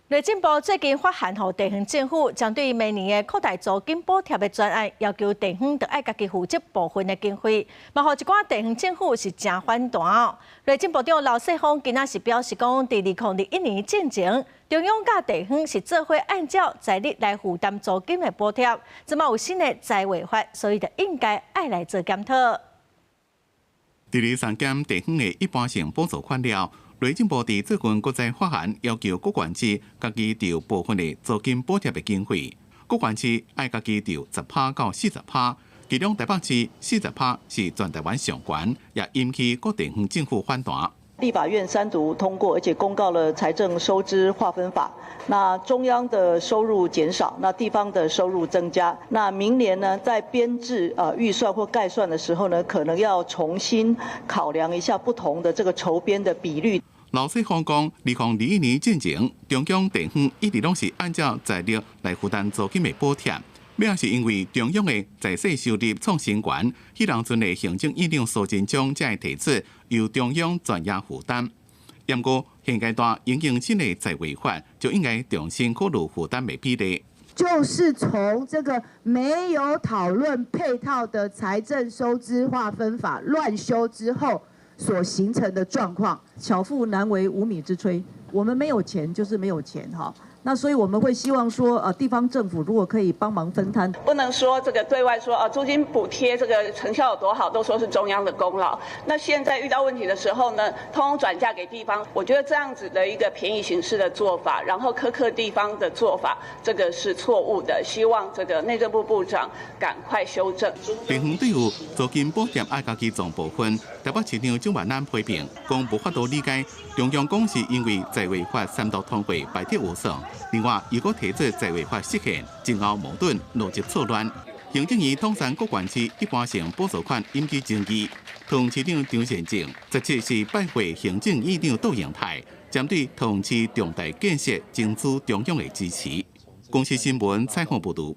内政部最近发函予地方政府，针对明年的扩大租金补贴的专案，要求地方得爱家己负责部分的经费，嘛，互一寡地方政府是真反弹哦。内政部长刘世芳今仔是表示讲，在2021年之前，中央甲地方是做伙按照财力来负担租金的补贴，即嘛有新的财委法，所以就应该爱来做检讨。第二三减地方的一般性补助款了。内政部伫最近国在发函，要求各县市家己调部分的租金补贴的经费，各县市爱家己调10%到40%，其中台北市40%是全台湾上悬，也引起各地方政府反弹。立法院3读通过，而且公告了财政收支划分法。那中央的收入减少，那地方的收入增加。那明年呢，在编制预算或概算的时候呢，可能要重新考量一下不同的这个筹编的比率。刘世芳讲，2021年之前，中央地方一直拢是按照财力来负担租金的补贴。主要是因为中央的在税收入创新高，迄当阵的行政院长苏贞昌才会提出由中央全额负担。不过现阶段引用新的财委法，就应该重新考虑负担的比例。就是从这个没有讨论配套的财政收支划分法乱修之后所形成的状况。巧妇难为无米之炊，我们没有钱就是没有钱哈。那所以我们会希望说，地方政府如果可以帮忙分摊，不能说这个对外说租金补贴这个成效有多好，都说是中央的功劳。那现在遇到问题的时候呢，通通转嫁给地方，我觉得这样子的一个便宜行事的做法，然后苛刻地方的做法，这个是错误的。希望这个内政部部长赶快修正。地方对于租金补贴爱家己总部分，台北市长蒋万安批评，讲无法度理解中央讲是因为财委法3读通过摆脱无算。另外，如果提出财委法实现，前后矛盾，逻辑错乱。行政院统筹各县市一般性补助款引起争议。桃市长张善政17是拜会行政院长杜永泰，针对桃市重大建设争取中央的支持。公司新闻采访报道。